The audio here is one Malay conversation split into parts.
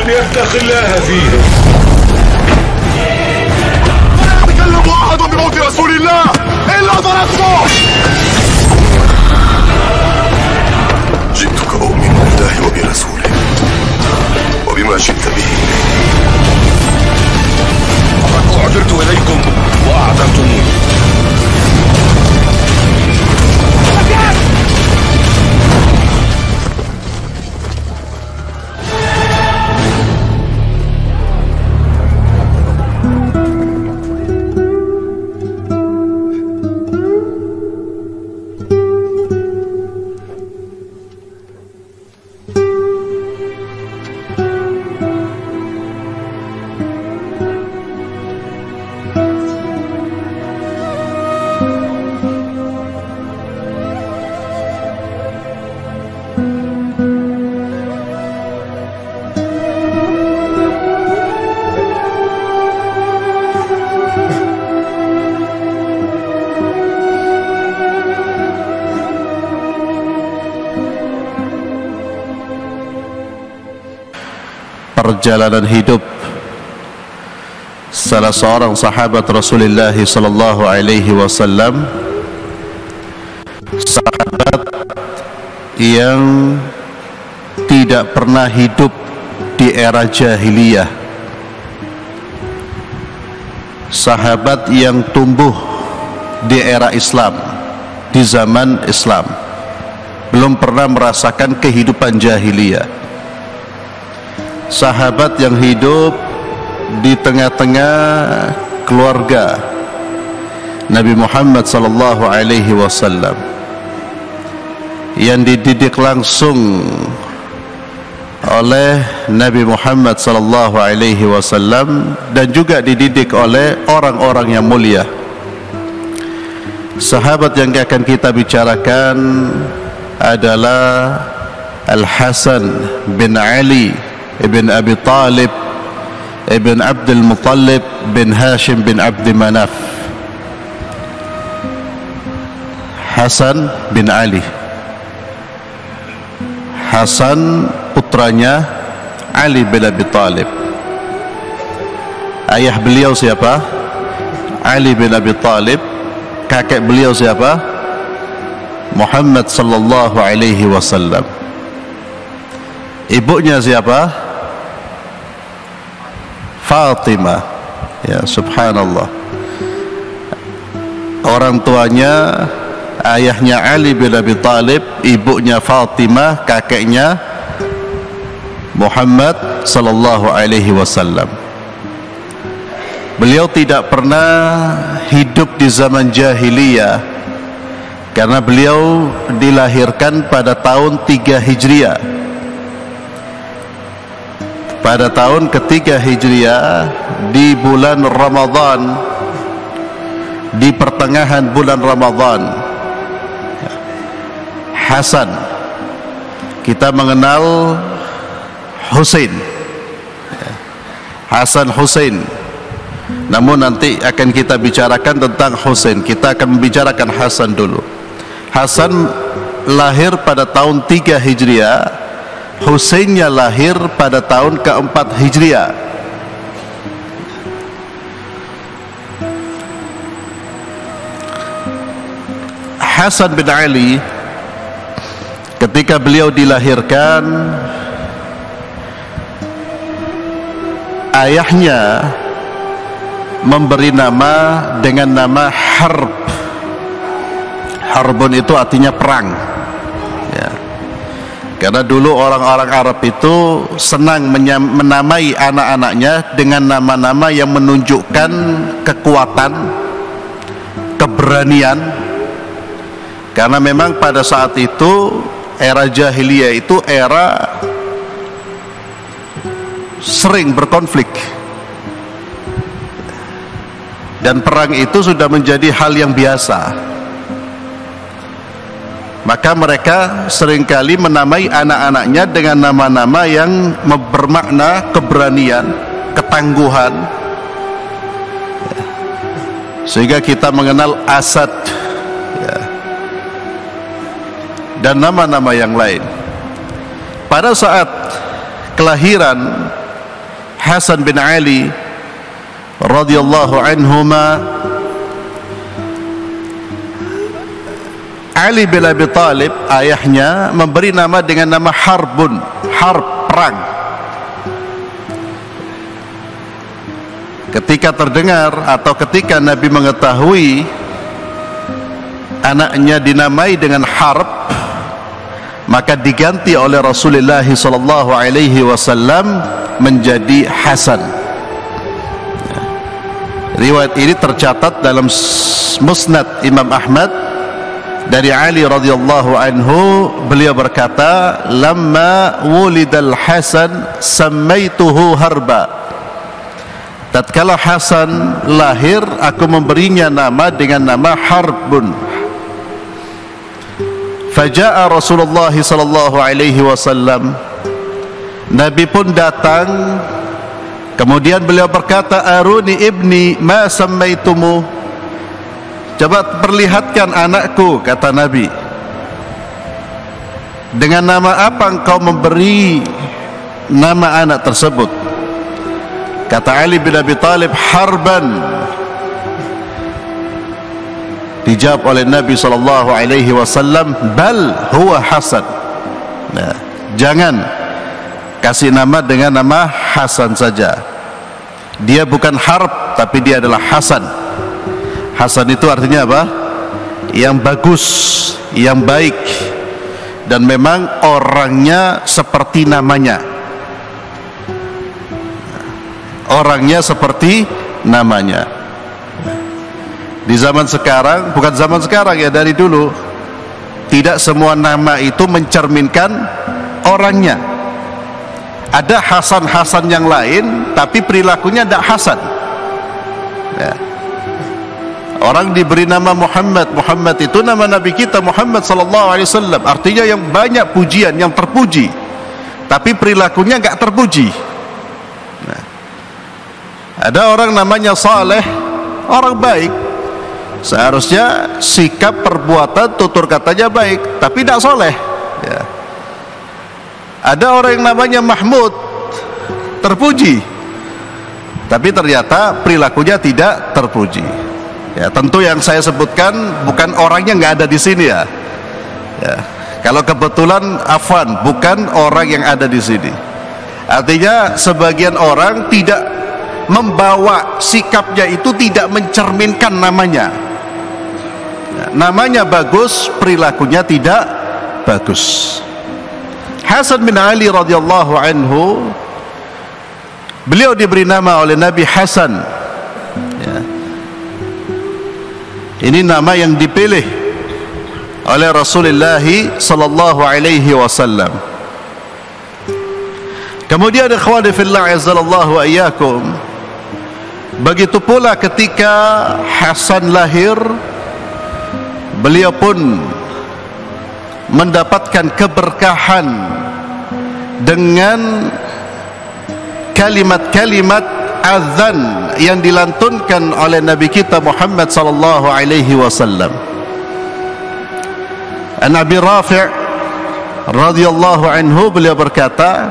يتقي الله فيهم. لا يتكلم أحد بموت رسول الله إلا ضربته. جئتك أؤمن بالله وبرسوله وبما جئت به. لقد أعذرت إليكم وأعذرتموني. Perjalanan hidup salah seorang sahabat Rasulullah sallallahu alaihi wasallam, sahabat yang tidak pernah hidup di era jahiliyah, sahabat yang tumbuh di era Islam, di zaman Islam, belum pernah merasakan kehidupan jahiliyah. Sahabat yang hidup di tengah-tengah keluarga Nabi Muhammad sallallahu alaihi wasallam, yang dididik langsung oleh Nabi Muhammad sallallahu alaihi wasallam dan juga dididik oleh orang-orang yang mulia. Sahabat yang akan kita bicarakan adalah Al-Hasan bin Ali ibn Abi Talib ibn Abdul Muttalib bin Hashim bin Abdi Manaf. Hasan bin Ali, Hasan putranya Ali bin Abi Talib. Ayah beliau siapa? Ali bin Abi Talib. Kakek beliau siapa? Muhammad sallallahu alaihi wasallam. Ibunya siapa? Fatimah. Ya, subhanallah. Orang tuanya, ayahnya Ali bin Abi Talib, ibunya Fatimah, kakeknya Muhammad sallallahu alaihi wasallam. Beliau tidak pernah hidup di zaman jahiliyah karena beliau dilahirkan pada tahun 3 Hijriah. Pada tahun ketiga Hijriah, di bulan Ramadan, di pertengahan bulan Ramadan. Hasan, kita mengenal Husain, Hasan Husain, namun nanti akan kita bicarakan tentang Husain. Kita akan membicarakan Hasan dulu. Hasan lahir pada tahun 3 Hijriah, Husainnya lahir pada tahun ke-4 Hijriah. Hasan bin Ali, ketika beliau dilahirkan, ayahnya memberi nama dengan nama Harb. Harbun itu artinya perang, ya. Karena dulu orang-orang Arab itu senang menamai anak-anaknya dengan nama-nama yang menunjukkan kekuatan, keberanian. Karena memang pada saat itu era jahiliyah itu era sering berkonflik, dan perang itu sudah menjadi hal yang biasa. Maka mereka seringkali menamai anak-anaknya dengan nama-nama yang bermakna keberanian, ketangguhan. Sehingga kita mengenal Asad, ya, dan nama-nama yang lain. Pada saat kelahiran Hasan bin Ali radhiyallahu anhuma, Ali bin Abi Thalib ayahnya memberi nama dengan nama Harbun, harb, perang. Ketika terdengar atau ketika Nabi mengetahui anaknya dinamai dengan Harb, maka diganti oleh Rasulullah sallallahu alaihi wasallam menjadi Hasan. Riwayat ini tercatat dalam Musnad Imam Ahmad dari Ali radhiyallahu anhu, beliau berkata, "Lamma wulidal Hasan sammaituhu Harba." Tatkala Hasan lahir, aku memberinya nama dengan nama Harbun. Faja'a Rasulullah sallallahu alaihi wasallam. Nabi pun datang. Kemudian beliau berkata, "Aruni ibni ma sammaitumu." Coba perlihatkan anakku, kata Nabi. Dengan nama apa engkau memberi nama anak tersebut? Kata Ali bin Abi Thalib, Harban. Dijawab oleh Nabi SAW, bal huwa Hasan. Nah, jangan kasih nama dengan nama Hasan saja. Dia bukan Harb, tapi dia adalah Hasan. Hasan itu artinya apa? Yang bagus, yang baik, dan memang orangnya seperti namanya. Orangnya seperti namanya. Di zaman sekarang, bukan zaman sekarang ya, dari dulu, tidak semua nama itu mencerminkan orangnya. Ada Hasan-Hasan yang lain, tapi perilakunya tidak Hasan. Ya. Orang diberi nama Muhammad. Muhammad itu nama Nabi kita Muhammad sallallahu alaihi wasallam. Artinya yang banyak pujian, yang terpuji. Tapi perilakunya enggak terpuji. Nah. Ada orang namanya Saleh, orang baik. Seharusnya sikap, perbuatan, tutur katanya baik, tapi tidak soleh. Ya. Ada orang yang namanya Mahmud, terpuji, tapi ternyata perilakunya tidak terpuji. Ya, tentu yang saya sebutkan bukan orangnya nggak ada di sini ya. Ya. Kalau kebetulan afwan, bukan orang yang ada di sini. Artinya sebagian orang tidak membawa sikapnya itu tidak mencerminkan namanya. Ya, namanya bagus, perilakunya tidak bagus. Hasan bin Ali radhiyallahu anhu, beliau diberi nama oleh Nabi Hasan. Ya. Ini nama yang dipilih oleh Rasulullah sallallahu alaihi wasallam. Kemudian ikhwani fillah azzalallahu wa iyyakum, begitu pula ketika Hasan lahir, beliau pun mendapatkan keberkahan dengan kalimat-kalimat azan yang dilantunkan oleh Nabi kita Muhammad sallallahu alaihi wasallam. An Abi Rafi' radhiyallahu anhu, beliau berkata,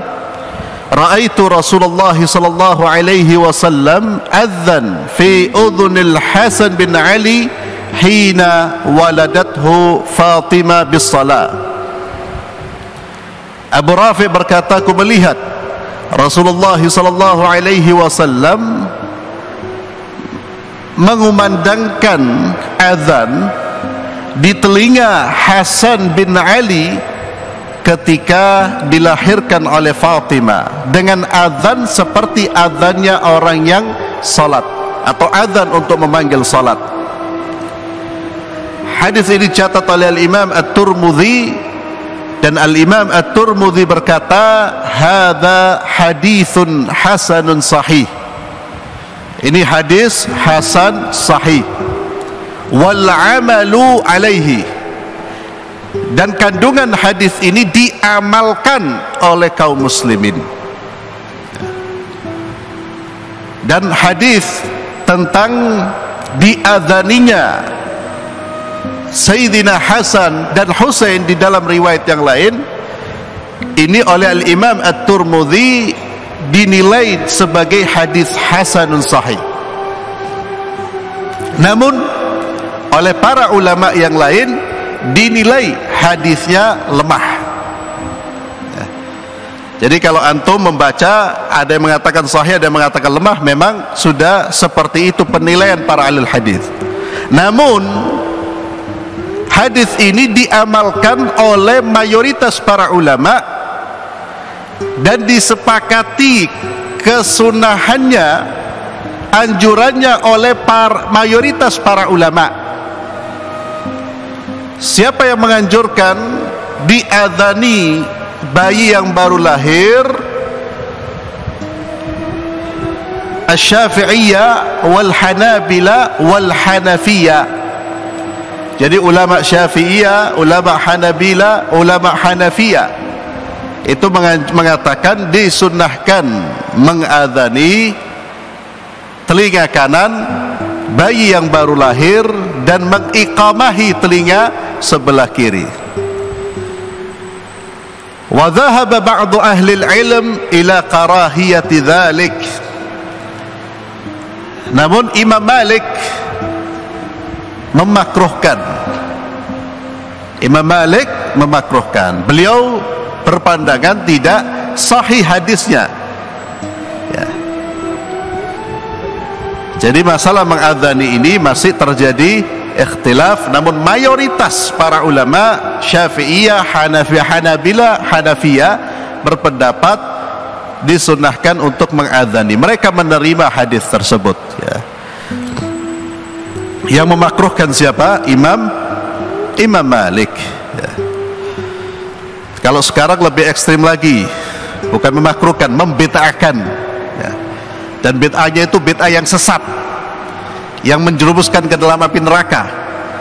"Ra'aitu Rasulullah sallallahu alaihi wasallam azan fi udhunil Hasan bin Ali hina waladathu Fatimah bis salah." Abu Rafi' berkata, aku melihat Rasulullah sallallahu alaihi wasallam mengumandangkan azan di telinga Hasan bin Ali ketika dilahirkan oleh Fatimah, dengan azan seperti azannya orang yang salat atau azan untuk memanggil salat. Hadis ini dicatat oleh Al-Imam At-Tirmidzi, dan Al-Imam At-Tirmidzi berkata, hadza haditsun hasanun sahih. Ini hadis hasan sahih. Wal amalu alaihi, dan kandungan hadis ini diamalkan oleh kaum muslimin. Dan hadis tentang diadzaninya Sayyidina Hasan dan Husain di dalam riwayat yang lain ini oleh Al-Imam At-Tirmidzi dinilai sebagai hadis hasanun sahih. Namun oleh para ulama yang lain dinilai hadisnya lemah. Ya. Jadi kalau antum membaca, ada yang mengatakan sahih, ada yang mengatakan lemah, memang sudah seperti itu penilaian para ahli hadis. Namun hadis ini diamalkan oleh mayoritas para ulama dan disepakati kesunahannya, anjurannya oleh mayoritas para ulama. Siapa yang menganjurkan diadzani bayi yang baru lahir? Asy-Syafi'iyah wal Hanabila wal Hanafiyah. Jadi ulama Syafi'iyah, ulama Hanabila, ulama Hanafiyah itu mengatakan disunnahkan mengadzani telinga kanan bayi yang baru lahir dan mengiqamahi telinga sebelah kiri. Wa dhahaba ba'du ahli al-ilm ila karahiyati dzalik. Namun Imam Malik memakruhkan. Imam Malik memakruhkan. Beliau berpandangan tidak sahih hadisnya. Ya. Jadi masalah mengadzani ini masih terjadi ikhtilaf, namun mayoritas para ulama Syafi'iyah, Hanafiyah, Hanabila, Hanafiyah berpendapat disunnahkan untuk mengadzani. Mereka menerima hadis tersebut. Ya. Yang memakruhkan siapa? Imam Malik. Ya. Kalau sekarang lebih ekstrim lagi, bukan memakruhkan, membid'ahkan. Ya. Dan bid'ahnya itu bid'ah yang sesat, yang menjerumuskan ke dalam api neraka.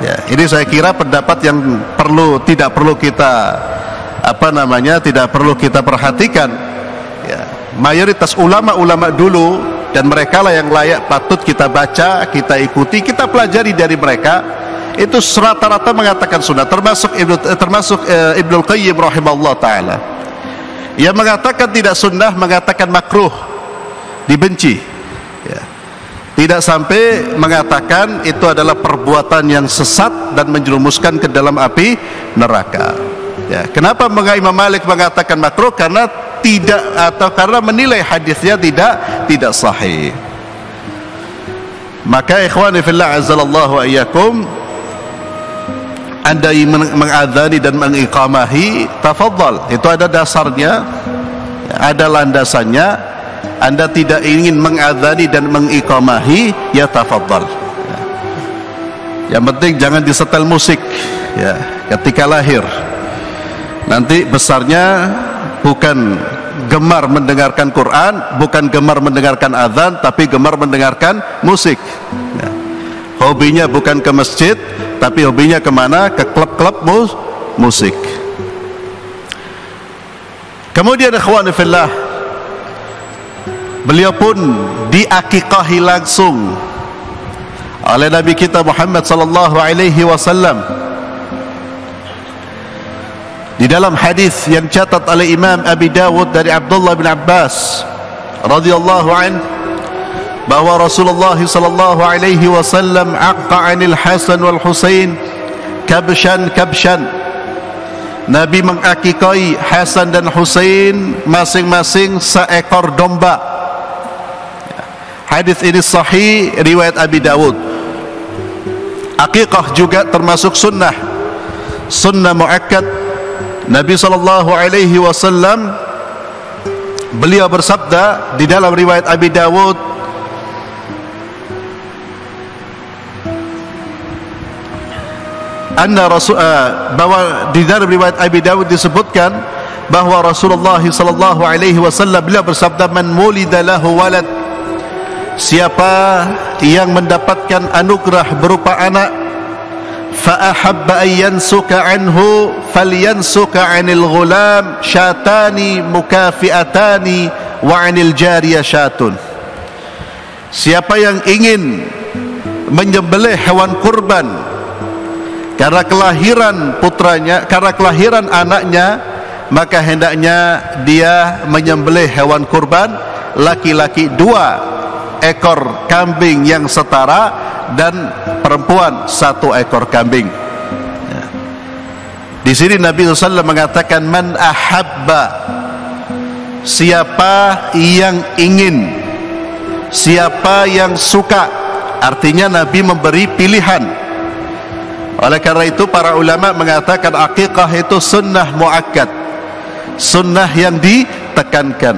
Ya, ini saya kira pendapat yang tidak perlu kita tidak perlu kita perhatikan. Ya, mayoritas ulama-ulama dulu, dan mereka lah yang layak patut kita baca, kita ikuti, kita pelajari dari mereka. Itu rata-rata mengatakan sunnah, termasuk Ibnul Qayyim rahimahullah taala. Yang mengatakan tidak sunnah mengatakan makruh, dibenci. Ya. Tidak sampai mengatakan itu adalah perbuatan yang sesat dan menjerumuskan ke dalam api neraka. Ya. Kenapa Imam Malik mengatakan makruh? Karena karena menilai hadisnya tidak sahih. Maka ikhwani fillah azzalallahu wa iyyakum, Anda mengadzani dan mengiqamahi, tafadhal, itu ada dasarnya, ada landasannya. Anda tidak ingin mengadzani dan mengiqamahi, ya tafadhal. Yang penting jangan disetel musik ya ketika lahir. Nanti besarnya bukan gemar mendengarkan Quran, bukan gemar mendengarkan azan, tapi gemar mendengarkan musik. Ya. Hobinya bukan ke masjid, tapi hobinya kemana? Ke klub-klub musik. Kemudian ikhwan fillah, beliau pun diakikahi langsung oleh Nabi kita Muhammad sallallahu alaihi wasallam. Di dalam hadis yang catat oleh Imam Abi Dawud dari Abdullah bin Abbas radhiyallahu anhu, bahwa Rasulullah sallallahu alaihi wasallam aqqa 'anil Hasan wal Husain kabshan. Nabi mengakikai Hasan dan Husain masing-masing seekor domba. Hadis ini sahih riwayat Abi Dawud. Akikah juga termasuk sunnah muakkad. Nabi sallallahu alaihi wasallam beliau bersabda di dalam riwayat Abi Dawud, bahwa di dalam riwayat Abi Dawud disebutkan bahwa Rasulullah sallallahu alaihi wasallam beliau bersabda, man wulida lahu walad, siapa yang mendapatkan anugerah berupa anak, fa ahabba an yansuka anhu falyansuka 'anil ghulam syatani mukafiatani wa 'anil jariyah syatun. Siapa yang ingin menyembelih hewan kurban karena kelahiran putranya, karena kelahiran anaknya, maka hendaknya dia menyembelih hewan kurban laki-laki 2 ekor kambing yang setara, dan perempuan 1 ekor kambing. Di sini Nabi SAW mengatakan, man ahabba, siapa yang ingin, siapa yang suka. Artinya Nabi memberi pilihan. Oleh karena itu para ulama mengatakan akikah itu sunnah muakkad, sunnah yang ditekankan.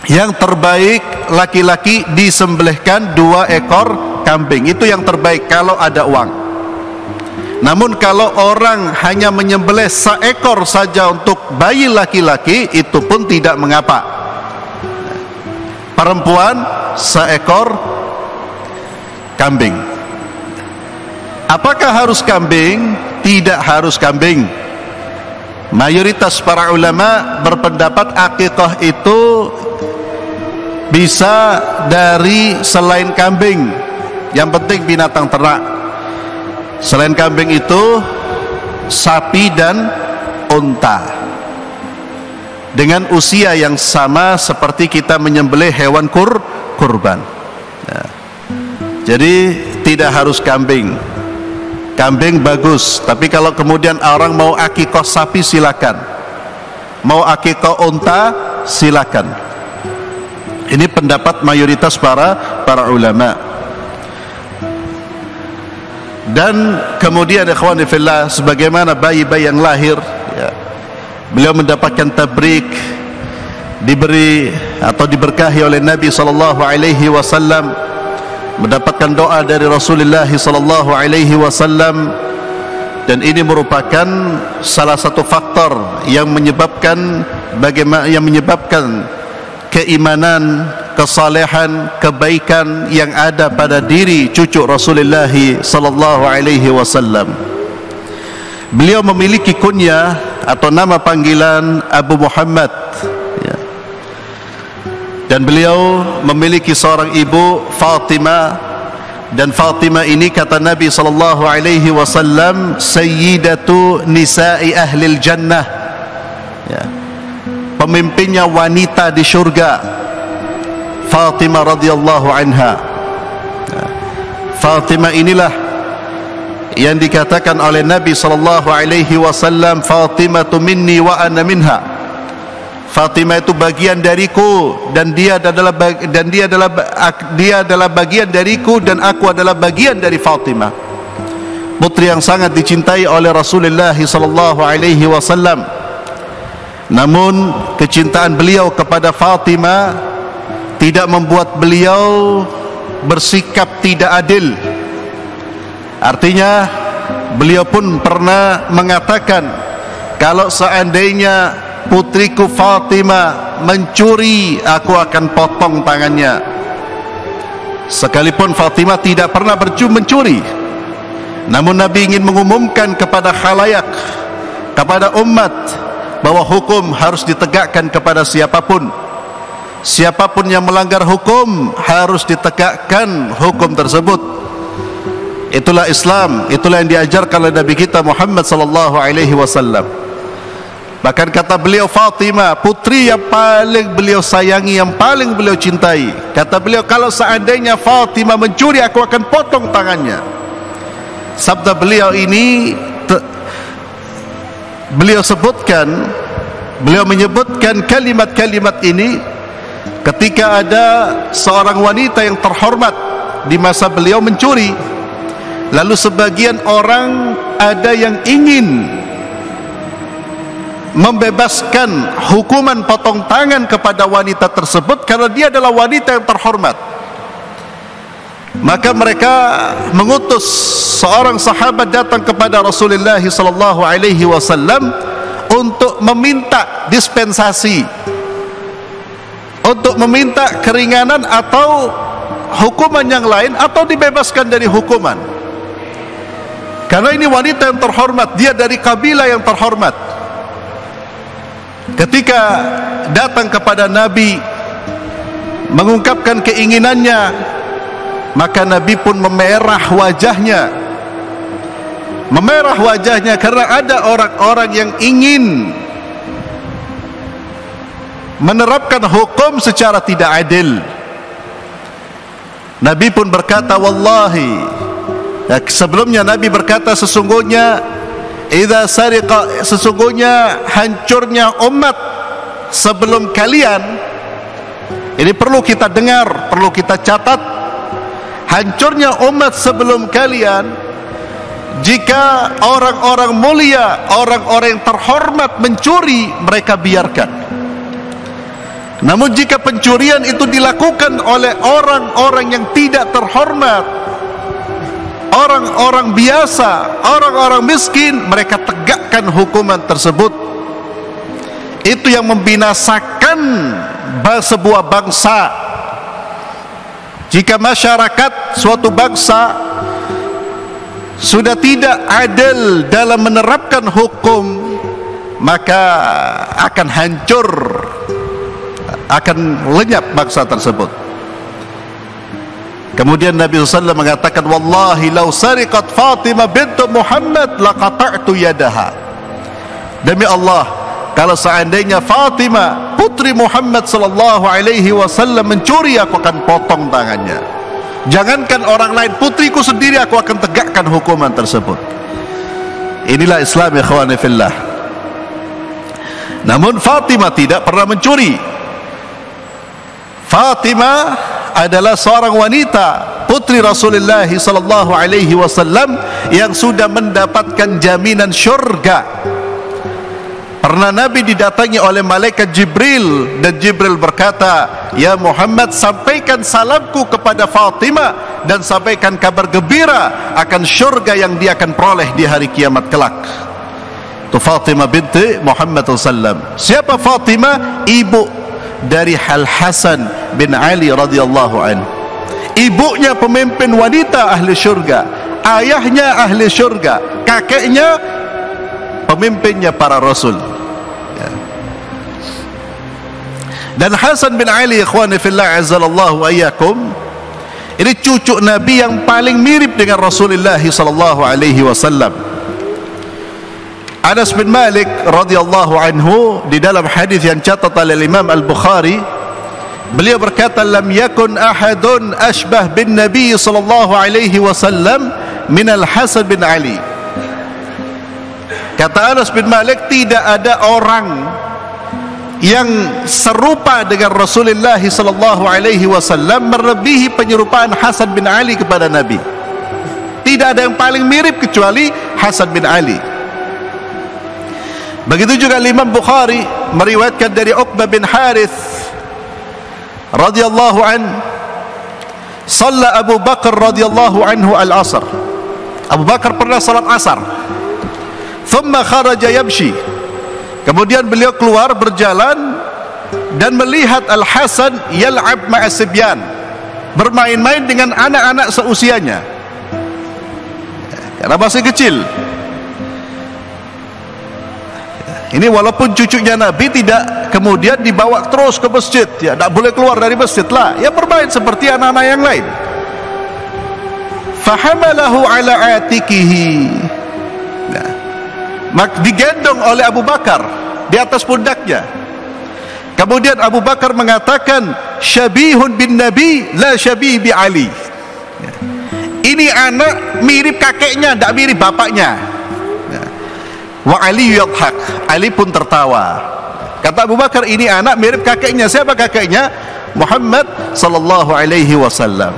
Yang terbaik laki-laki disembelihkan 2 ekor kambing, itu yang terbaik kalau ada uang. Namun kalau orang hanya menyembelih 1 ekor saja untuk bayi laki-laki, itu pun tidak mengapa. Perempuan 1 ekor kambing. Apakah harus kambing? Tidak harus kambing. Mayoritas para ulama berpendapat akikah itu bisa dari selain kambing, yang penting binatang ternak. Selain kambing itu sapi dan unta, dengan usia yang sama seperti kita menyembelih hewan kurban. Jadi tidak harus kambing. Kambing bagus, tapi kalau kemudian orang mau akikah sapi silakan, mau akikah unta silakan. Ini pendapat mayoritas para ulama. Dan kemudian ikhwani fillah, sebagaimana bayi-bayi yang lahir, ya, beliau mendapatkan tabrik, diberi atau diberkahi oleh Nabi SAW, mendapatkan doa dari Rasulullah SAW, dan ini merupakan salah satu faktor yang menyebabkan keimanan, kesalehan, kebaikan yang ada pada diri cucu Rasulullah SAW. Beliau memiliki kunyah atau nama panggilan Abu Muhammad, ya. Dan beliau memiliki seorang ibu, Fatimah, dan Fatimah ini kata Nabi SAW, sayyidatu nisa'i ahlil jannah, ya, pemimpinnya wanita di syurga, Fatimah radhiyallahu anha. Fatimah inilah yang dikatakan oleh Nabi SAW, Fatimatu minni wa ana minha. Fatimah itu bagian dariku, dan dia adalah bagian dariku, dan aku adalah bagian dari Fatimah. Putri yang sangat dicintai oleh Rasulullah SAW. Namun kecintaan beliau kepada Fatimah tidak membuat beliau bersikap tidak adil. Artinya beliau pun pernah mengatakan, kalau seandainya putriku Fatimah mencuri, aku akan potong tangannya. Sekalipun Fatimah tidak pernah mencuri, namun Nabi ingin mengumumkan kepada khalayak, kepada umat, bahwa hukum harus ditegakkan kepada siapapun. Siapapun yang melanggar hukum harus ditegakkan hukum tersebut. Itulah Islam, itulah yang diajarkan oleh Nabi kita Muhammad SAW. Bahkan kata beliau, Fatimah putri yang paling beliau sayangi, yang paling beliau cintai. Kata beliau, kalau seandainya Fatimah mencuri, aku akan potong tangannya. Sabda beliau ini beliau menyebutkan kalimat-kalimat ini ketika ada seorang wanita yang terhormat di masa beliau mencuri. Lalu sebagian orang ada yang ingin membebaskan hukuman potong tangan kepada wanita tersebut karena dia adalah wanita yang terhormat. Maka mereka mengutus seorang sahabat datang kepada Rasulullah SAW untuk meminta dispensasi, untuk meminta keringanan atau hukuman yang lain, atau dibebaskan dari hukuman. Karena ini wanita yang terhormat, dia dari kabilah yang terhormat. Ketika datang kepada Nabi mengungkapkan keinginannya, maka Nabi pun memerah wajahnya. Memerah wajahnya karena ada orang-orang yang ingin menerapkan hukum secara tidak adil. Nabi pun berkata, wallahi, sebelumnya Nabi berkata, sesungguhnya sesungguhnya hancurnya umat sebelum kalian. Ini perlu kita dengar, perlu kita catat. Hancurnya umat sebelum kalian jika orang-orang mulia, orang-orang yang terhormat mencuri, mereka biarkan. Namun jika pencurian itu dilakukan oleh orang-orang yang tidak terhormat, orang-orang biasa, orang-orang miskin, mereka tegakkan hukuman tersebut. Itu yang membinasakan sebuah bangsa. Jika masyarakat suatu bangsa sudah tidak adil dalam menerapkan hukum, maka akan hancur, akan lenyap bangsa tersebut. Kemudian Nabi SAW mengatakan, wallahi law sariqat Fatimah bintu Muhammad laqata'tu yadaha. Demi Allah, kalau seandainya Fatimah putri Muhammad sallallahu alaihi wasallam mencuri, aku akan potong tangannya. Jangankan orang lain, putriku sendiri aku akan tegakkan hukuman tersebut. Inilah Islam, ikhwani fillah. Namun Fatimah tidak pernah mencuri. Fatimah adalah seorang wanita, putri Rasulullah sallallahu alaihi wasallam yang sudah mendapatkan jaminan syurga. Pernah Nabi didatangi oleh malaikat Jibril, dan Jibril berkata, ya Muhammad, sampaikan salamku kepada Fatimah dan sampaikan kabar gembira akan syurga yang dia akan peroleh di hari kiamat kelak. Itu Fatimah binti Muhammad sallallahu. Siapa Fatimah? Ibu dari Al-Hasan bin Ali radhiyallahu anhu. Ibunya pemimpin wanita ahli syurga, ayahnya ahli syurga, kakeknya pemimpinnya para rasul. Dan Hasan bin Ali, ikhwani fillah azzalallahu ayyakum, ini cucu Nabi yang paling mirip dengan Rasulullah sallallahu alaihi wasallam. Anas bin Malik radhiyallahu anhu di dalam hadis yang catat oleh Imam Al-Bukhari, beliau berkata, lam yakun ahadun ashbah bin Nabi sallallahu alaihi wasallam min Al-Hasan bin Ali. Kata Anas bin Malik, tidak ada orang yang serupa dengan Rasulullah sallallahu alaihi wasallam melebihi penyerupaan Hasan bin Ali kepada Nabi. Tidak ada yang paling mirip kecuali Hasan bin Ali. Begitu juga Imam Bukhari meriwayatkan dari Uqbah bin Harith radhiyallahu an, shalla Abu Bakar radhiyallahu anhu al-asr. Abu Bakar pernah salat asar. Thumma kharaja yamshi. Kemudian beliau keluar berjalan dan melihat Al-Hasan yal'ab ma'a sibyan, bermain-main dengan anak-anak seusianya karena masih kecil. Ini walaupun cucunya Nabi tidak kemudian dibawa terus ke masjid, ya, tidak boleh keluar dari masjid lah, ya bermain seperti anak-anak yang lain. Fahamalahu ala atikihi, digendong oleh Abu Bakar di atas pundaknya. Kemudian Abu Bakar mengatakan, syabihun bin Nabi la syabih bi Ali. Ini anak mirip kakeknya, tidak mirip bapaknya. Wa Ali yadhak, Ali pun tertawa. Kata Abu Bakar, ini anak mirip kakeknya. Siapa kakeknya? Muhammad sallallahu alaihi wasallam.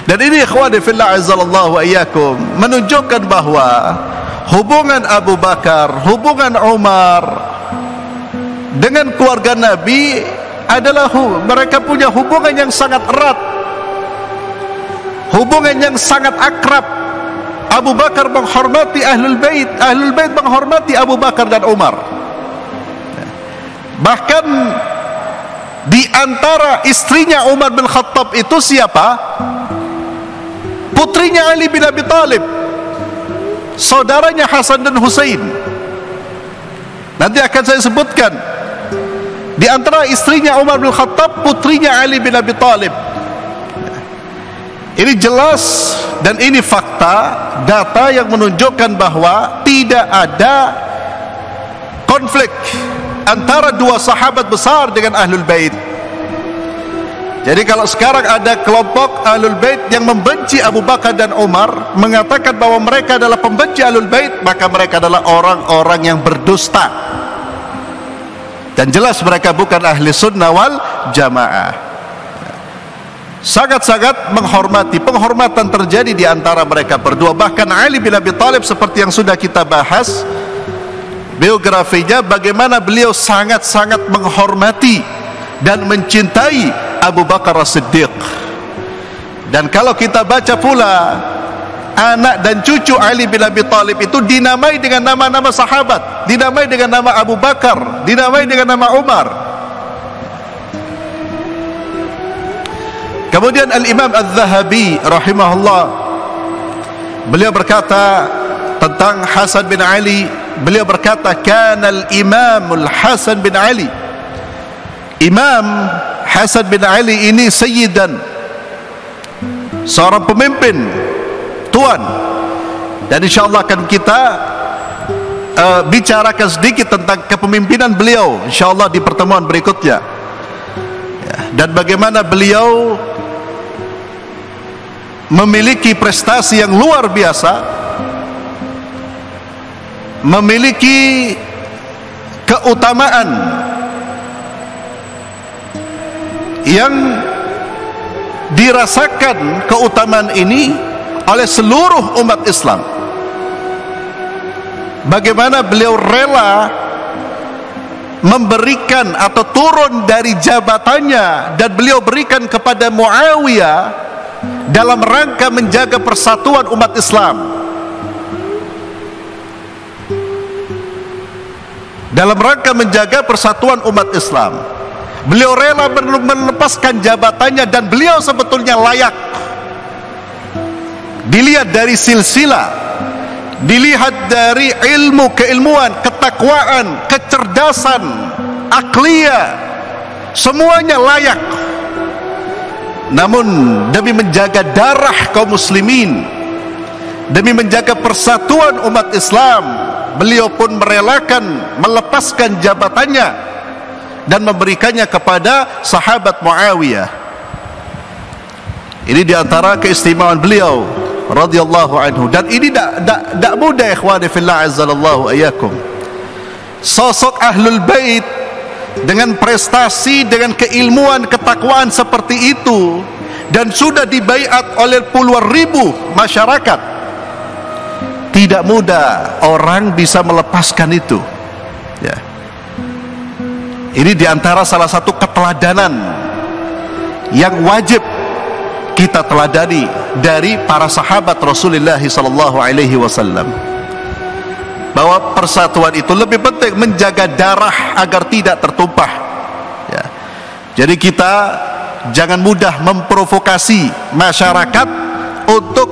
Dan ini ikhwani fillah azzallahu wa iyyakum, menunjukkan bahwa hubungan Abu Bakar, hubungan Umar dengan keluarga Nabi adalah mereka punya hubungan yang sangat erat, hubungan yang sangat akrab. Abu Bakar menghormati Ahlul Bait, Ahlul Bait menghormati Abu Bakar dan Umar. Bahkan di antara istrinya Umar bin Khattab itu siapa? Putrinya Ali bin Abi Thalib, saudaranya Hasan dan Husain. Nanti akan saya sebutkan. Di antara istrinya Umar bin Khattab, putrinya Ali bin Abi Thalib. Ini jelas dan ini fakta, data yang menunjukkan bahwa tidak ada konflik antara dua sahabat besar dengan Ahlul Bait. Jadi kalau sekarang ada kelompok Ahlul Bait yang membenci Abu Bakar dan Umar, mengatakan bahwa mereka adalah pembenci Ahlul Bait, maka mereka adalah orang-orang yang berdusta. Dan jelas mereka bukan ahli sunnah wal jamaah. Sangat-sangat menghormati, penghormatan terjadi di antara mereka berdua. Bahkan Ali bin Abi Thalib, seperti yang sudah kita bahas biografinya, bagaimana beliau sangat-sangat menghormati dan mencintai Abu Bakar As-Siddiq. Dan kalau kita baca pula, anak dan cucu Ali bin Abi Thalib itu dinamai dengan nama-nama sahabat, dinamai dengan nama Abu Bakar, dinamai dengan nama Umar. Kemudian Al-Imam Al-Zahabi rahimahullah, beliau berkata tentang Hasan bin Ali, beliau berkata, kana al-Imamul Hasan bin Ali, Imam Hasan bin Ali ini sayyidan, seorang pemimpin, tuan. Dan insyaallah akan kita bicarakan sedikit tentang kepemimpinan beliau insyaallah di pertemuan berikutnya, ya, dan bagaimana beliau memiliki prestasi yang luar biasa, memiliki keutamaan yang dirasakan keutamaan ini oleh seluruh umat Islam. Bagaimana beliau rela memberikan atau turun dari jabatannya dan beliau berikan kepada Muawiyah dalam rangka menjaga persatuan umat Islam, dalam rangka menjaga persatuan umat Islam. Beliau rela melepaskan jabatannya, dan beliau sebetulnya layak dilihat dari silsilah, dilihat dari ilmu, keilmuan, ketakwaan, kecerdasan, akliyah, semuanya layak. Namun demi menjaga darah kaum muslimin, demi menjaga persatuan umat Islam, beliau pun merelakan melepaskan jabatannya dan memberikannya kepada sahabat Muawiyah. Ini diantara keistimewaan beliau radhiyallahu anhu. Dan ini tak mudah, ikhwani fillah azzallahu ayyakum. Sosok Ahlul Bait dengan prestasi, dengan keilmuan, ketakwaan seperti itu, dan sudah dibaiat oleh puluhan ribu masyarakat, tidak mudah orang bisa melepaskan itu, ya. Ini diantara salah satu keteladanan yang wajib kita teladani dari para sahabat Rasulullah SAW, bahwa persatuan itu lebih penting, menjaga darah agar tidak tertumpah, ya. Jadi kita jangan mudah memprovokasi masyarakat untuk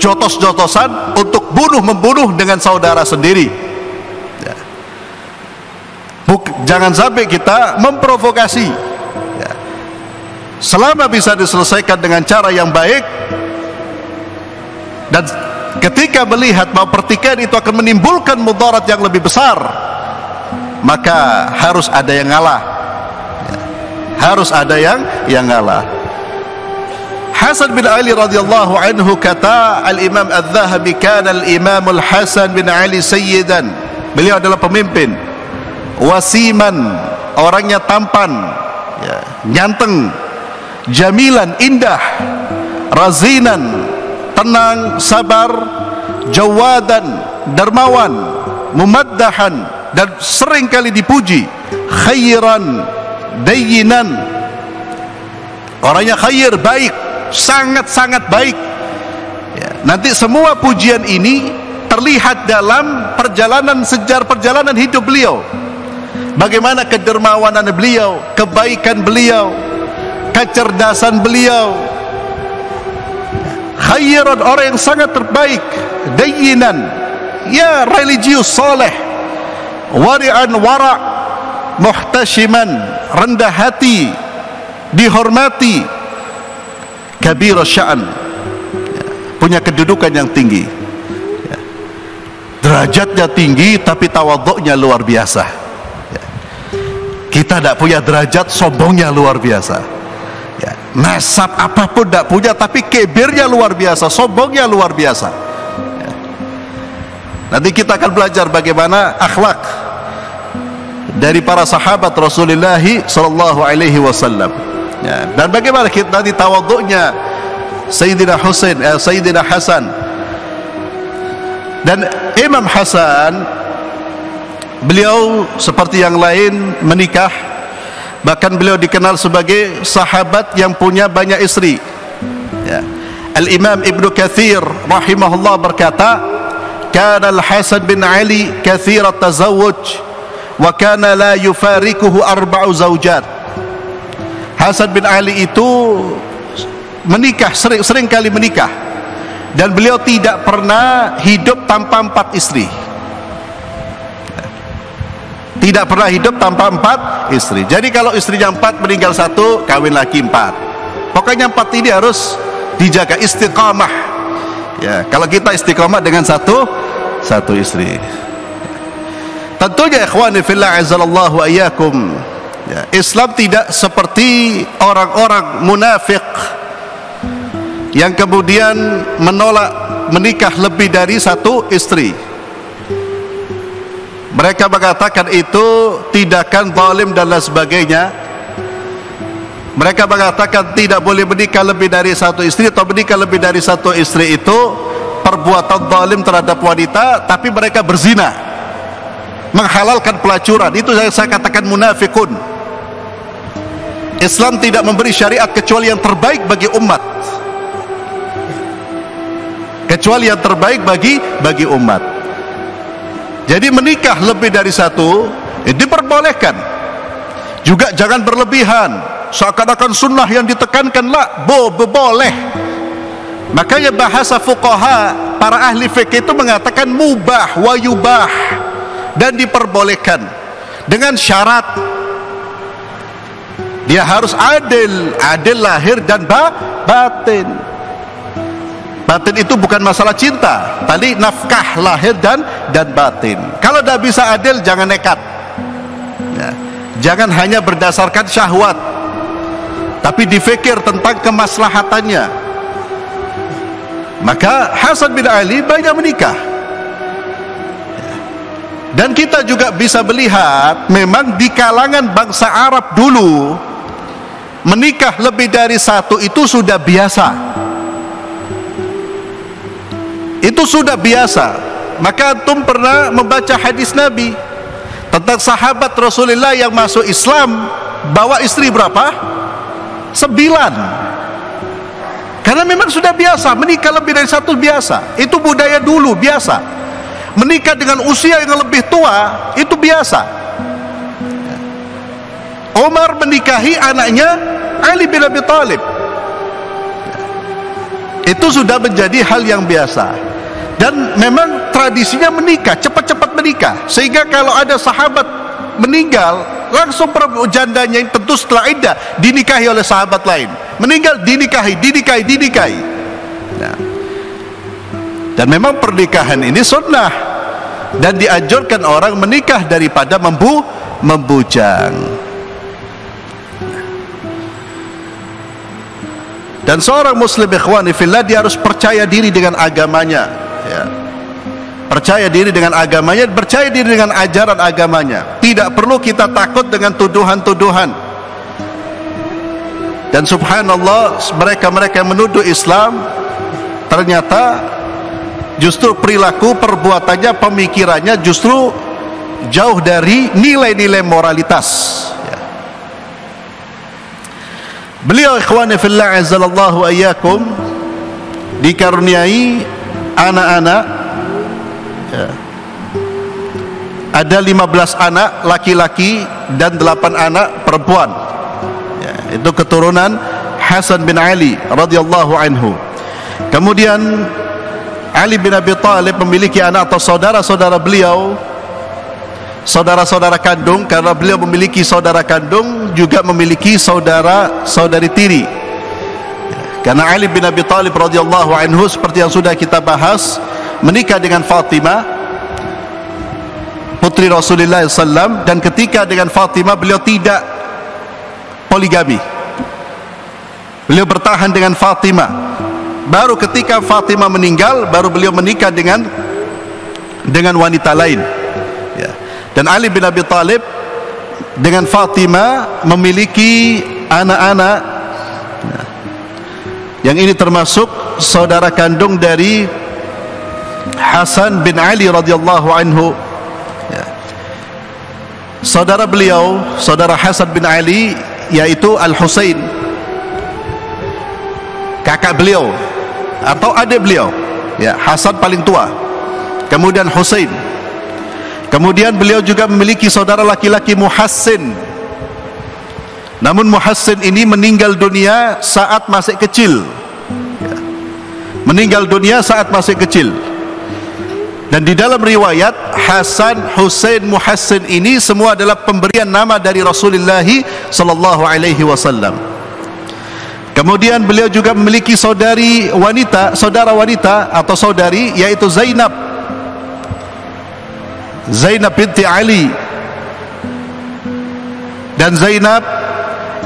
jotos-jotosan, untuk bunuh-membunuh dengan saudara sendiri, ya. Jangan sampai kita memprovokasi, ya. Selama bisa diselesaikan dengan cara yang baik, dan ketika melihat bahwa pertikaian itu akan menimbulkan mudarat yang lebih besar, maka harus ada yang ngalah, ya. Harus ada yang ngalah. Hasan bin Ali radhiyallahu anhu, kata Al-Imam Al-Zahabi, kana Al-Imamul Hasan bin Ali sayyidan, beliau adalah pemimpin, wasiman, orangnya tampan, ya, nyanteng, jamilan, indah, razinan, tenang, sabar, jawadan, dermawan, mumaddahan, dan sering kali dipuji, khairan, dayinan, orangnya khair, baik, sangat-sangat baik, ya. Nanti semua pujian ini terlihat dalam perjalanan, sejarah perjalanan hidup beliau, bagaimana kedermawanan beliau, kebaikan beliau, kecerdasan beliau, khairan, orang yang sangat terbaik, dayinan, ya, religius, soleh, wari'an, wara', muhtashiman, rendah hati, dihormati, kabir sya'an, ya, punya kedudukan yang tinggi, ya. Derajatnya tinggi tapi tawadhu'nya luar biasa, Kita tidak punya derajat, sombongnya luar biasa. Ya, nasab apapun tidak punya, tapi kibirnya luar biasa, sombongnya luar biasa. Ya. Nanti kita akan belajar bagaimana akhlak dari para sahabat Rasulullah sallallahu alaihi wasallam. Ya, dan bagaimana kita nanti tawadhu'nya Sayyidina Hasan. Dan Imam Hasan, beliau seperti yang lain menikah, bahkan beliau dikenal sebagai sahabat yang punya banyak istri. Ya. Al-Imam Ibnu Katsir rahimahullah berkata, "Kana Al-Hasan bin Ali katsir at-tazawwuj wa kana la yufarikuhu 4 zawjat." Hasan bin Ali itu menikah, sering kali menikah, dan beliau tidak pernah hidup tanpa 4 istri. Tidak pernah hidup tanpa 4 istri. Jadi kalau istrinya 4, meninggal 1, kawin lagi 4. Pokoknya 4 ini harus dijaga, istiqamah. Ya, kalau kita istiqamah dengan satu istri. Tentunya ikhwani fillah azzalallahu ayyakum, ya, Islam tidak seperti orang-orang munafik yang kemudian menolak menikah lebih dari 1 istri. Mereka mengatakan itu tindakan zalim dan lain sebagainya. Mereka mengatakan tidak boleh menikah lebih dari 1 istri, atau menikah lebih dari 1 istri itu perbuatan zalim terhadap wanita, tapi mereka berzina, menghalalkan pelacuran. Itu yang saya katakan munafikun. Islam tidak memberi syariat kecuali yang terbaik bagi umat, kecuali yang terbaik bagi umat. Jadi menikah lebih dari 1 diperbolehkan. Juga jangan berlebihan, seakan-akan sunnah yang ditekankan, lah, boleh. Makanya bahasa fuqaha, para ahli fikih itu mengatakan mubah wa yubah, dan diperbolehkan dengan syarat dia harus adil lahir dan batin. Batin itu bukan masalah cinta, tadi nafkah lahir dan batin. Kalau tidak bisa adil, jangan nekat. Ya. Jangan hanya berdasarkan syahwat, tapi difikir tentang kemaslahatannya. Maka Hasan bin Ali banyak menikah. Dan kita juga bisa melihat, memang di kalangan bangsa Arab dulu, menikah lebih dari 1 itu sudah biasa. Itu sudah biasa. Maka antum pernah membaca hadis Nabi tentang sahabat Rasulullah yang masuk Islam bawa istri berapa? 9. Karena memang sudah biasa menikah lebih dari 1, biasa. Itu budaya dulu, biasa. Menikah dengan usia yang lebih tua itu biasa. Umar menikahi anaknya Ali bin Abi Thalib. Itu sudah menjadi hal yang biasa. Dan memang tradisinya menikah, cepat-cepat menikah, sehingga kalau ada sahabat meninggal, langsung jandanya yang tentu setelah iddah dinikahi oleh sahabat lain. Meninggal dinikahi. Nah. Dan memang pernikahan ini sunnah, dan dianjurkan orang menikah daripada membujang. Dan seorang muslim ikhwani fillah, dia harus percaya diri dengan agamanya. Ya. Percaya diri dengan agamanya, percaya diri dengan ajaran agamanya. Tidak perlu kita takut dengan tuduhan-tuduhan. Dan subhanallah, mereka yang menuduh Islam, ternyata justru perilaku, perbuatannya, pemikirannya justru jauh dari nilai-nilai moralitas. Ya. Beliau ikhwani fillah azzalallahu ayyakum dikaruniai anak-anak, ya. Ada 15 anak laki-laki dan 8 anak perempuan, ya. Itu keturunan Hasan bin Ali radhiyallahu anhu. Kemudian Ali bin Abi Thalib memiliki anak atau saudara-saudara beliau, saudara-saudara kandung, karena beliau memiliki saudara kandung juga memiliki saudara-saudari tiri. Karena Ali bin Abi Thalib radhiyallahu anhu, seperti yang sudah kita bahas, menikah dengan Fatimah, putri Rasulullah SAW, dan ketika dengan Fatimah beliau tidak poligami, beliau bertahan dengan Fatimah. Baru ketika Fatimah meninggal, baru beliau menikah dengan wanita lain, ya. Dan Ali bin Abi Thalib dengan Fatimah memiliki anak-anak, ya. Yang ini termasuk saudara kandung dari Hasan bin Ali radhiyallahu anhu, ya. Saudara beliau, saudara Hasan bin Ali, yaitu Al-Husain, kakak beliau atau adik beliau, ya. Hasan paling tua, kemudian Husain. Kemudian beliau juga memiliki saudara laki-laki Muhassin. Namun Muhassin ini meninggal dunia saat masih kecil, ya. Meninggal dunia saat masih kecil. Dan di dalam riwayat, Hasan, Husain, Muhassin ini semua adalah pemberian nama dari Rasulullah sallallahu alaihi wasallam. Kemudian beliau juga memiliki saudari wanita, saudara wanita atau saudari, yaitu Zainab binti Ali. Dan Zainab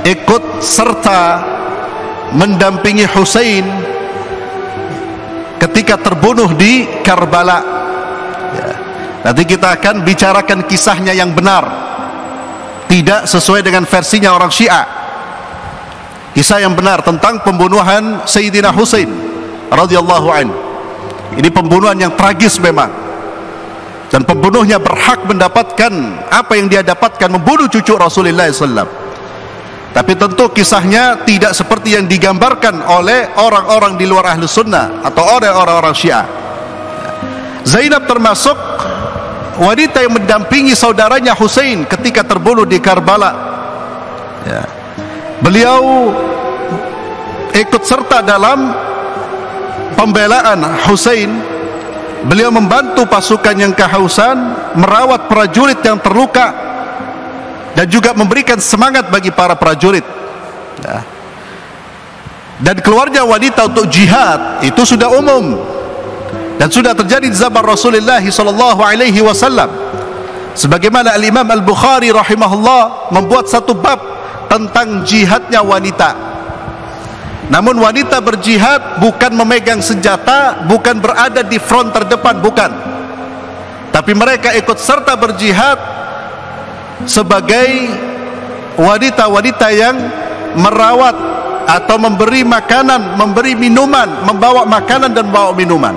ikut serta mendampingi Husain ketika terbunuh di Karbala, ya. Nanti kita akan bicarakan kisahnya yang benar, tidak sesuai dengan versinya orang Syiah. Kisah yang benar tentang pembunuhan Sayyidina Husain radhiyallahu anhu. Ini pembunuhan yang tragis memang, dan pembunuhnya berhak mendapatkan apa yang dia dapatkan, membunuh cucu Rasulullah SAW. Tapi tentu kisahnya tidak seperti yang digambarkan oleh orang-orang di luar Ahlus Sunnah atau oleh orang-orang Syiah. Zainab termasuk wanita yang mendampingi saudaranya Husain ketika terbunuh di Karbala, ya. Beliau ikut serta dalam pembelaan Husain. Beliau membantu pasukan yang kehausan, merawat prajurit yang terluka, dan juga memberikan semangat bagi para prajurit, ya. Dan keluarnya wanita untuk jihad itu sudah umum dan sudah terjadi di zaman Rasulullah SAW. Sebagaimana Al-Imam Al-Bukhari rahimahullah membuat satu bab tentang jihadnya wanita. Namun wanita berjihad bukan memegang senjata, bukan berada di front terdepan, bukan. Tapi mereka ikut serta berjihad sebagai wanita-wanita yang merawat atau memberi makanan, memberi minuman, membawa makanan dan membawa minuman,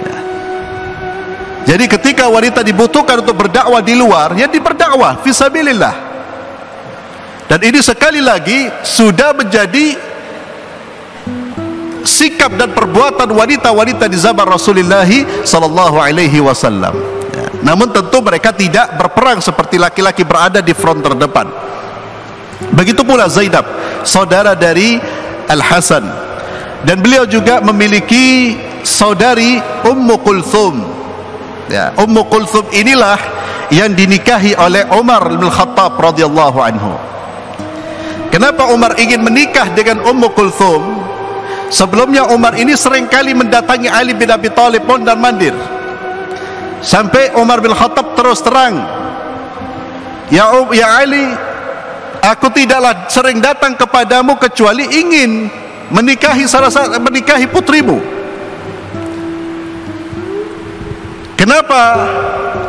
ya. Jadi ketika wanita dibutuhkan untuk berdakwah di luar, ya diberdakwah fisabilillah. Dan ini sekali lagi sudah menjadi sikap dan perbuatan wanita-wanita di zaman Rasulullah sallallahu alaihi wasallam, ya. Namun tentu mereka tidak berperang seperti laki-laki berada di front terdepan. Begitu pula Zainab, saudara dari Al-Hasan. Dan beliau juga memiliki saudari Ummu Kulthum, ya. Ummu Kulthum inilah yang dinikahi oleh Umar bin Khattab radhiyallahu anhu. Kenapa Umar ingin menikah dengan Ummu Kulthum? Sebelumnya Umar ini seringkali mendatangi Ali bin Abi Thalib mondar mandir, sampai Umar bin Khattab terus terang, ya Ali, aku tidaklah sering datang kepadamu kecuali ingin menikahi putrimu. Kenapa?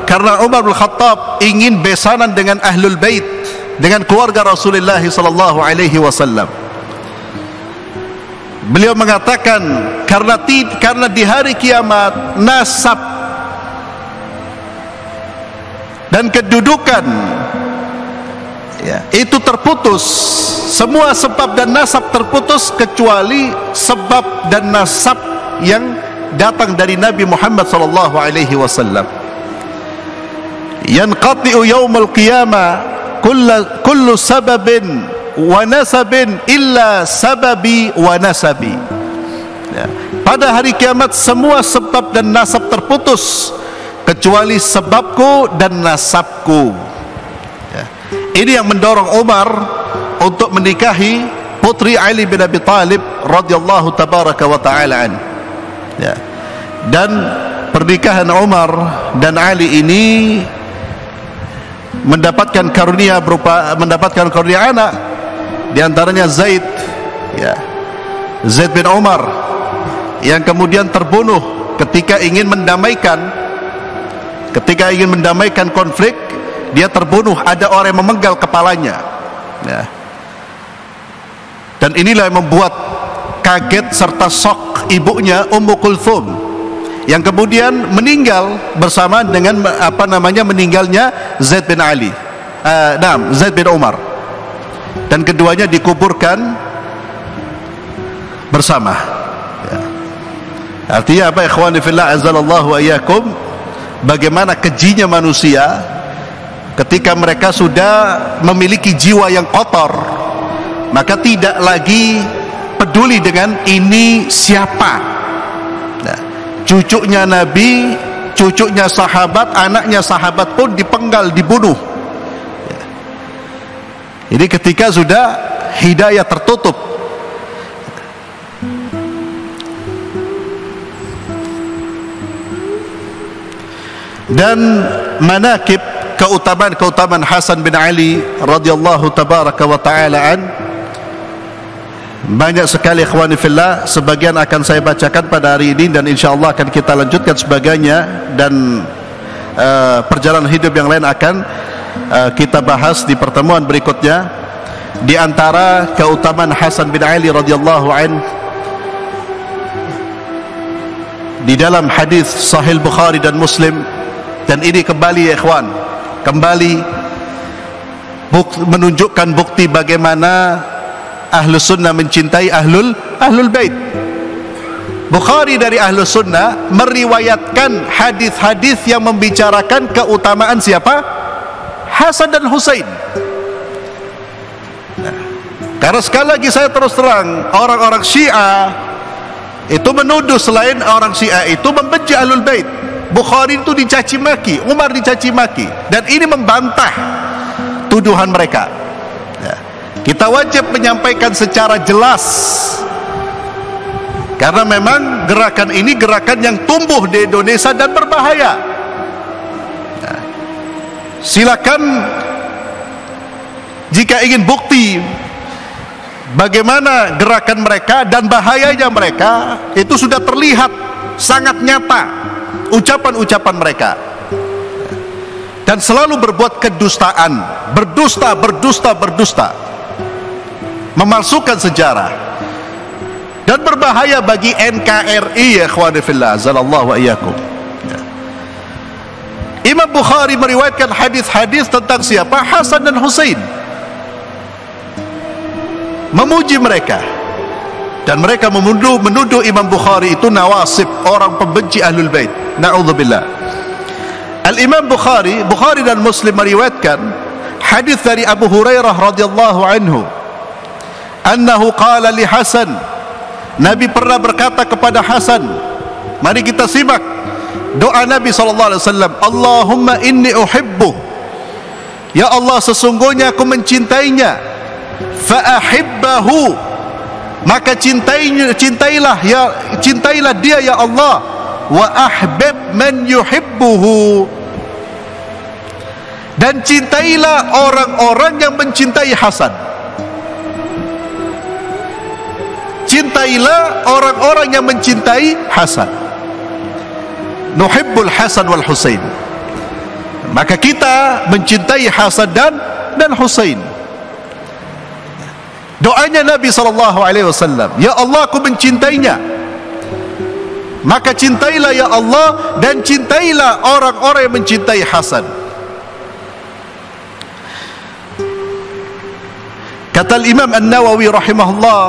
Karena Umar bin Khattab ingin besanan dengan Ahlul Bait, dengan keluarga Rasulullah sallallahu alaihi wasallam. Beliau mengatakan karena di hari kiamat nasab dan kedudukan, ya, itu terputus. Semua sebab dan nasab terputus kecuali sebab dan nasab yang datang dari Nabi Muhammad sallallahu alaihi wasallam. Yanqati'u yaumul qiyamah kullu sababin wa nasabin illa sababi wa nasabi, ya. Pada hari kiamat semua sebab dan nasab terputus kecuali sebabku dan nasabku, ya. Ini yang mendorong Umar untuk menikahi putri Ali bin Abi Thalib radhiyallahu tabaraka wa ta'ala an, ya. Dan pernikahan Umar dan Ali ini mendapatkan karunia anak, di antaranya Zaid, ya, Zaid bin Umar, yang kemudian terbunuh ketika ingin mendamaikan konflik. Dia terbunuh, ada orang yang memenggal kepalanya, ya. Dan inilah yang membuat kaget serta shock ibunya Ummu Kulthum, yang kemudian meninggal bersamaan dengan meninggalnya Zaid bin Zaid bin Umar, dan keduanya dikuburkan bersama, ya. Artinya apa, ikhwani fillah azzalallahu wa iyyakum, bagaimana kejinya manusia ketika mereka sudah memiliki jiwa yang kotor, maka tidak lagi peduli dengan ini siapa. Nah, cucunya Nabi, cucunya sahabat, anaknya sahabat pun dipenggal, dibunuh. Jadi ketika sudah hidayah tertutup. Dan manakib, keutamaan Hasan bin Ali radhiyallahu tabaraka wa ta'ala an, banyak sekali ikhwani fillah. Sebagian akan saya bacakan pada hari ini, dan insyaallah akan kita lanjutkan sebagainya, dan perjalanan hidup yang lain akan kita bahas di pertemuan berikutnya. Di antara keutamaan Hasan bin Ali radhiyallahu an, di dalam hadis Sahih Bukhari dan Muslim, dan ini kembali ya ikhwan, kembali menunjukkan bukti bagaimana Ahlus Sunnah mencintai Ahlul Bait. Bukhari dari Ahlus Sunnah meriwayatkan hadis-hadis yang membicarakan keutamaan siapa? Hasan dan Husain. Nah, karena sekali lagi saya terus terang, orang-orang Syiah itu menuduh selain orang Syiah itu membenci Ahlul Bait. Bukhari itu dicaci maki, Umar dicaci maki, dan ini membantah tuduhan mereka. Ya. Kita wajib menyampaikan secara jelas, karena memang gerakan ini gerakan yang tumbuh di Indonesia dan berbahaya. Ya. Silakan jika ingin bukti bagaimana gerakan mereka dan bahayanya mereka, itu sudah terlihat sangat nyata ucapan-ucapan mereka, dan selalu berbuat kedustaan, berdusta, memalsukan sejarah, dan berbahaya bagi NKRI ya ikhwani fillah azallahu wa iyyakum. Imam Bukhari meriwayatkan hadis-hadis tentang siapa? Hasan dan Husain, memuji mereka, dan mereka menuduh Imam Bukhari itu nawasib, orang pembenci Ahlul Bait. Na'udzubillah. Al-Imam Bukhari dan Muslim meriwayatkan hadis dari Abu Hurairah radhiyallahu anhu, annahu qala li Hasan, Nabi pernah berkata kepada Hasan. Mari kita simak doa Nabi sallallahu alaihi wasallam. Allahumma inni uhibbu, ya Allah sesungguhnya aku mencintainya, fa ahibbahu, maka cintailah dia ya Allah, wa ahbib man yuhibbuhu, dan cintailah orang-orang yang mencintai Hasan. Cintailah orang-orang yang mencintai Hasan. Nuhibbul Hasan wal Husain, maka kita mencintai Hasan dan Husain. Doanya Nabi SAW, ya Allah aku mencintainya, maka cintailah ya Allah, dan cintailah orang-orang yang mencintai Hasan. Kata Imam An-Nawawi rahimahullah,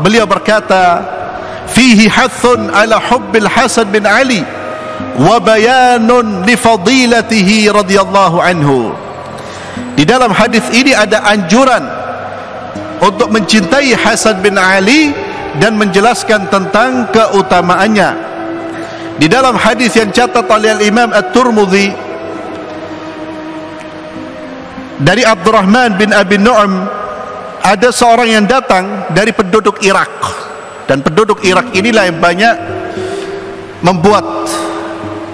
beliau berkata, fihi hathun ala hubbil Hasan bin Ali wa bayanun li fadilatihi radhiyallahu anhu. Di dalam hadis ini ada anjuran untuk mencintai Hasan bin Ali dan menjelaskan tentang keutamaannya. Di dalam hadis yang catat oleh Imam At-Tirmidzi dari Abdurrahman bin Abi Nu'am, ada seorang yang datang dari penduduk Irak, dan penduduk Irak inilah yang banyak membuat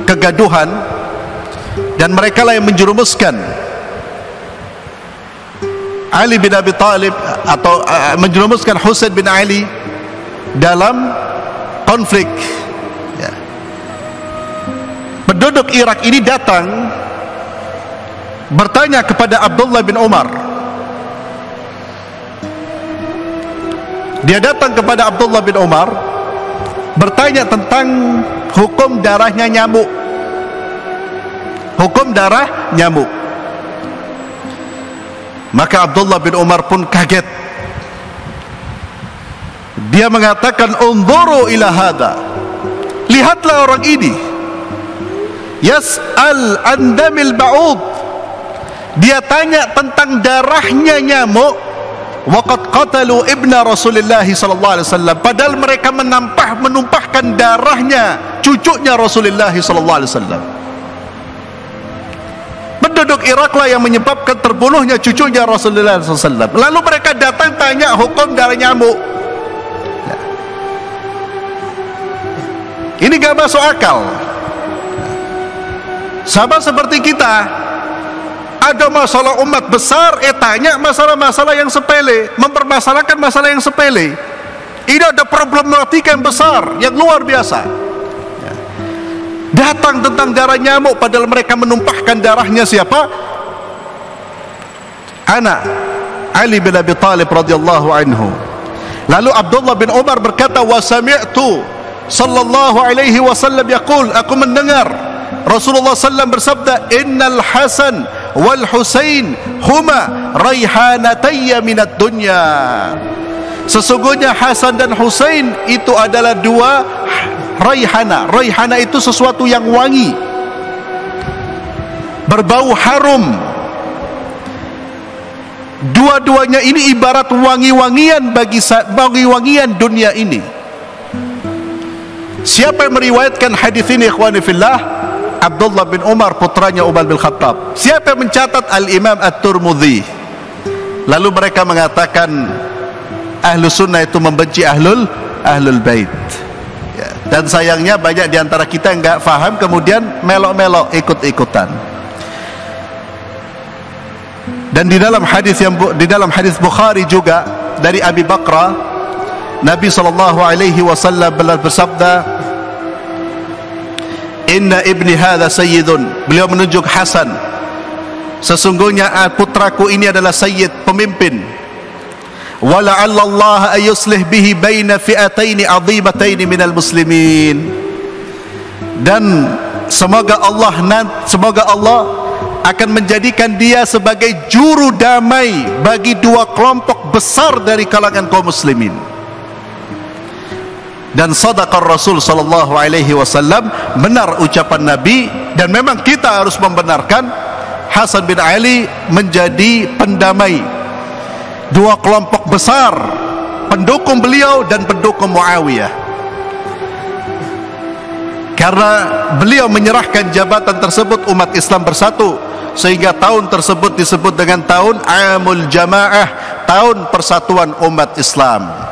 kegaduhan, dan mereka lah yang menjerumuskan Ali bin Abi Thalib atau menjerumuskan Husain bin Ali dalam konflik. Ya. Penduduk Irak ini datang bertanya kepada Abdullah bin Umar. Dia datang kepada Abdullah bin Umar bertanya tentang hukum darahnya nyamuk. Hukum darah nyamuk. Maka Abdullah bin Umar pun kaget. Dia mengatakan, "Unzuru ila hada." Lihatlah orang ini. Yas'al an damil ba'ud. Dia tanya tentang darahnya nyamuk. Waqad qatalu ibna Rasulullah sallallahu alaihi wasallam. Padahal mereka menumpahkan darahnya cucunya Rasulullah sallallahu alaihi wasallam. Penduduk Iraklah yang menyebabkan terbunuhnya cucunya Rasulullah SAW. Lalu mereka datang tanya hukum darah nyamuk. Ini gak masuk akal. Sama seperti kita, ada masalah umat besar, tanya masalah-masalah yang sepele, mempermasalahkan masalah yang sepele. Ini ada problematika yang besar, yang luar biasa. Datang tentang darah nyamuk, padahal mereka menumpahkan darahnya siapa? Anak Ali bin Abi Thalib radhiyallahu anhu. Lalu Abdullah bin Umar berkata, "Wa sami'tu sallallahu alaihi wasallam yaqul," aku mendengar Rasulullah sallam bersabda, "Innal Hasan wal Husain huma raihanatayya minad dunya." Sesungguhnya Hasan dan Husain itu adalah dua raihana. Raihana itu sesuatu yang wangi, berbau harum. Dua-duanya ini ibarat wangi-wangian bagi wangi-wangian dunia ini. Siapa yang meriwayatkan hadis ini, ikhwani fillah? Abdullah bin Umar, putranya Umar bin Khattab. Siapa yang mencatat? Al-Imam At-Tirmidzi. Lalu mereka mengatakan ahlu sunnah itu membenci ahlul bait. Ya. Dan sayangnya banyak diantara kita yang nggak faham, kemudian melok-melok ikut-ikutan. Dan di dalam hadis Bukhari juga dari Abi Bakrah, Nabi SAW bersabda, "Inna ibni hadha sayyidun." Beliau menunjuk Hasan, sesungguhnya putraku ini adalah sayyid, pemimpin. "Wala'alla Allah ayuslih bihi baina fi'ataini 'azimataini minal muslimin." Dan semoga Allah akan menjadikan dia sebagai juru damai bagi dua kelompok besar dari kalangan kaum muslimin. Dan sadaqar Rasul sallallahu alaihi wasallam, benar ucapan Nabi, dan memang kita harus membenarkan Hasan bin Ali menjadi pendamai dua kelompok besar, pendukung beliau dan pendukung Muawiyah. Karena beliau menyerahkan jabatan tersebut, umat Islam bersatu, sehingga tahun tersebut disebut dengan tahun Amul Jamaah, tahun persatuan umat Islam.